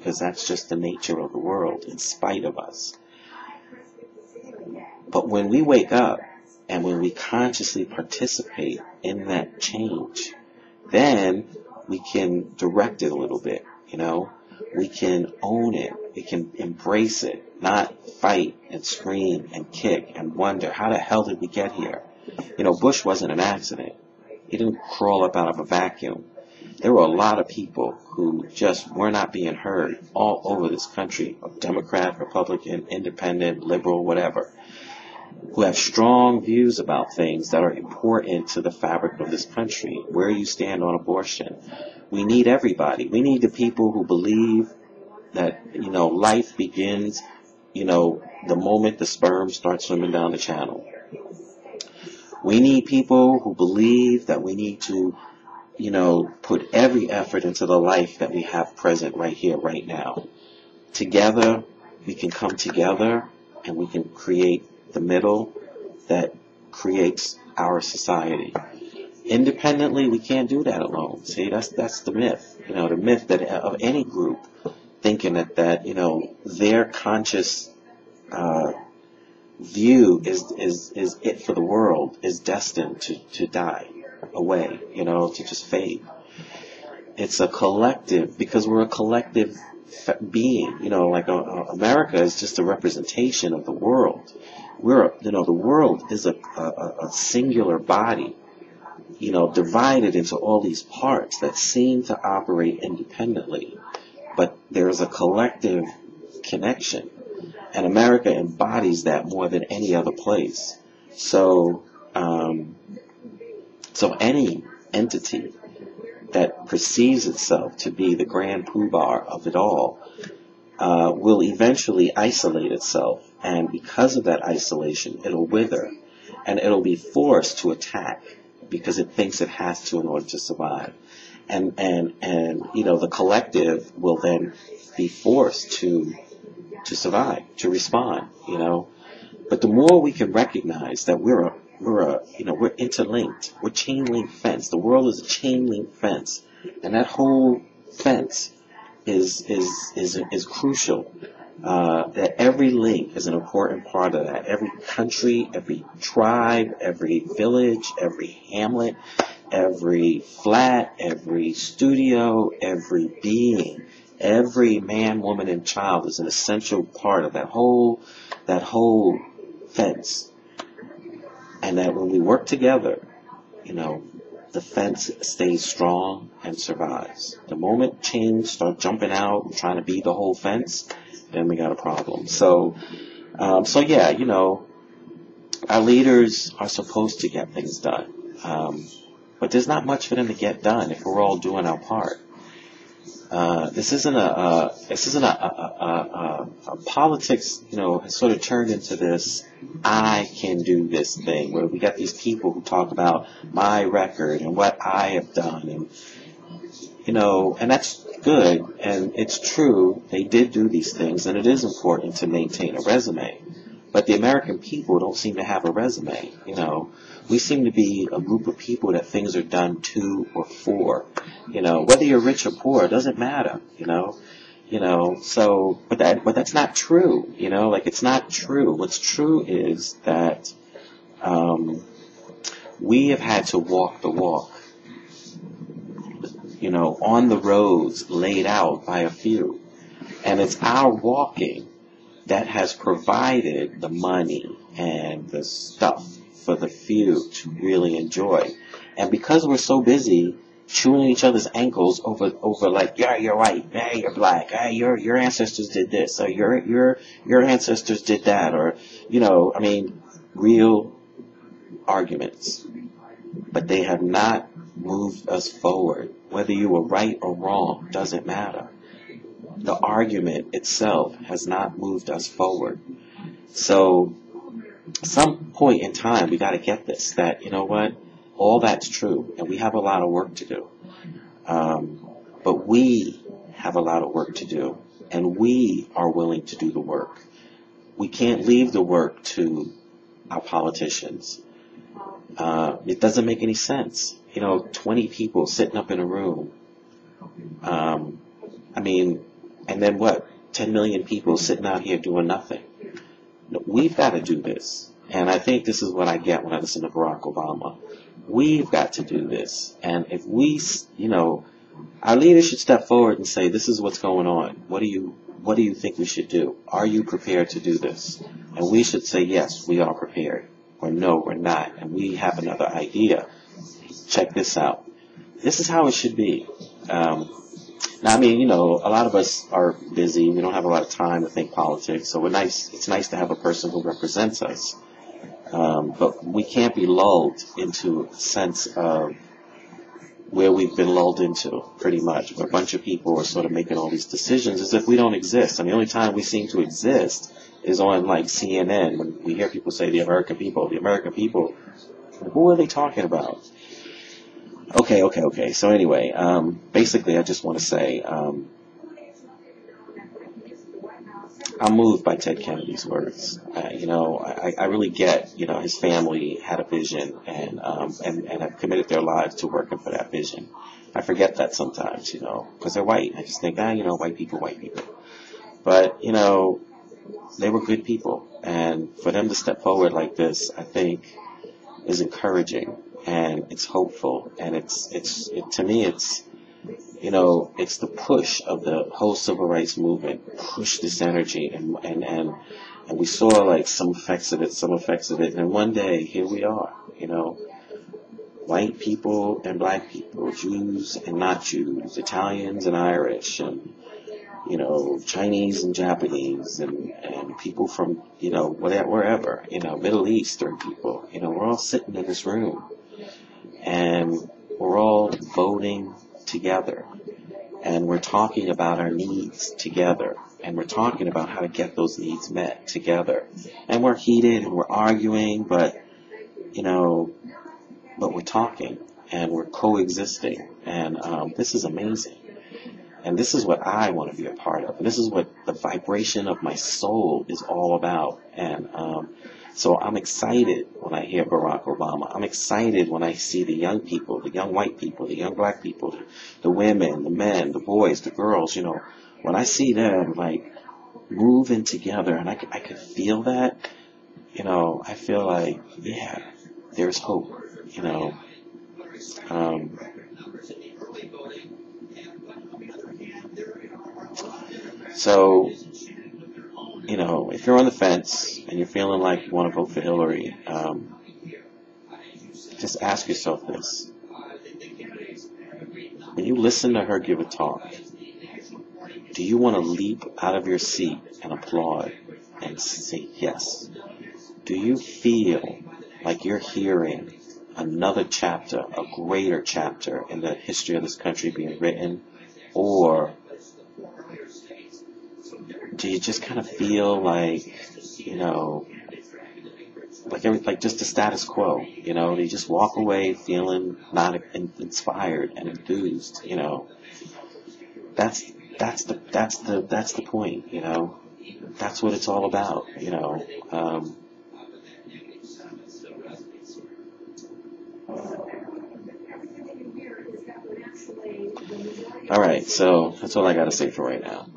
because that's just the nature of the world in spite of us. But when we wake up and when we consciously participate in that change, then we can direct it a little bit, We can own it. We can embrace it, not fight and scream and kick and wonder, how the hell did we get here? Bush wasn't an accident. He didn't crawl up out of a vacuum. There were a lot of people who just were not being heard all over this country, Democrat, Republican, independent, liberal, whatever, who have strong views about things that are important to the fabric of this country, where you stand on abortion. We need everybody. We need the people who believe that, life begins, the moment the sperm starts swimming down the channel. We need people who believe that we need to, put every effort into the life that we have present right here, right now. Together, we can come together and we can create the middle that creates our society. Independently, we can't do that alone. See, that's the myth. The myth that of any group thinking that their conscious view is it for the world, is destined to die away, to just fade. It's a collective, because we're a collective being, America is just a representation of the world. The world is a singular body, divided into all these parts that seem to operate independently, but there's a collective connection, and America embodies that more than any other place. So any entity that perceives itself to be the grand poobah of it all will eventually isolate itself, and because of that isolation, it'll wither, and it'll be forced to attack because it thinks it has to in order to survive. And the collective will then be forced to survive, to respond, But the more we can recognize that we're interlinked, we're chain link fence. The world is a chain link fence, and that whole fence is crucial. That every link is an important part of that. Every country, every tribe, every village, every hamlet, every flat, every studio, every being, every man, woman, and child is an essential part of that whole fence. And that when we work together, the fence stays strong and survives. The moment chains start jumping out and trying to be the whole fence, then we got a problem. So yeah, our leaders are supposed to get things done. But there's not much for them to get done if we're all doing our part. This isn't a politics, has sort of turned into this I can do this thing, where we got these people who talk about my record and what I have done, and that's good, and it's true, they did do these things, and it is important to maintain a resume. But the American people don't seem to have a resume, We seem to be a group of people that things are done to or for, whether you're rich or poor, it doesn't matter, so, but that's not true, it's not true. What's true is that, we have had to walk the walk, on the roads laid out by a few. And it's our walking that has provided the money and the stuff for the few to really enjoy. And because we're so busy chewing each other's ankles over like, yeah, you're white, yeah, you're black, yeah, your ancestors did this, or your ancestors did that, or, real arguments. But they have not moved us forward. Whether you were right or wrong doesn't matter. The argument itself has not moved us forward. So, some point in time, we got to get this, that, all that's true, and we have a lot of work to do. But we have a lot of work to do, and we are willing to do the work. We can't leave the work to our politicians. It doesn't make any sense. 20 people sitting up in a room. And then what? 10 million people sitting out here doing nothing. No, we've got to do this. And I think this is what I get when I listen to Barack Obama. We've got to do this. And if we, our leaders should step forward and say, this is what's going on. What do you think we should do? Are you prepared to do this? And we should say, yes, we are prepared. Or no, we're not. And we have another idea. Check this out. This is how it should be. Now, I mean, a lot of us are busy. We don't have a lot of time to think politics. So it's nice to have a person who represents us. But we can't be lulled into a sense of where we've been lulled into, pretty much. Where a bunch of people are sort of making all these decisions as if we don't exist. And the only time we seem to exist is on, like, CNN, when we hear people say the American people. Who are they talking about? Okay. So anyway, basically I just want to say, I'm moved by Ted Kennedy's words. I really get, his family had a vision and have committed their lives to working for that vision. I forget that sometimes, because they're white. I just think, white people. But, they were good people. And for them to step forward like this, I think, is encouraging and it's hopeful. And to me, it's the push of the whole civil rights movement, push this energy, and we saw like some effects of it, and one day, here we are, white people and black people, Jews and not Jews, Italians and Irish, and, Chinese and Japanese, and people from, wherever, Middle Eastern people, we're all sitting in this room, and we're all voting together, and we're talking about our needs together, and we're talking about how to get those needs met together, and we're heated and we're arguing, but we're talking and we're coexisting, and this is amazing, and this is what I want to be a part of, and this is what the vibration of my soul is all about, and so I'm excited when I hear Barack Obama. I'm excited when I see the young people, the young white people, the young black people, the women, the men, the boys, the girls, when I see them like moving together, and I could feel that, I feel like, yeah, there's hope, So, if you're on the fence and you're feeling like you want to vote for Hillary, just ask yourself this. When you listen to her give a talk, do you want to leap out of your seat and applaud and say yes? Do you feel like you're hearing another chapter, a greater chapter in the history of this country being written? Or do you just kind of feel like, like just the status quo, do you just walk away feeling not inspired and enthused, that's the point, that's what it's all about, all right, so that's all I got to say for right now.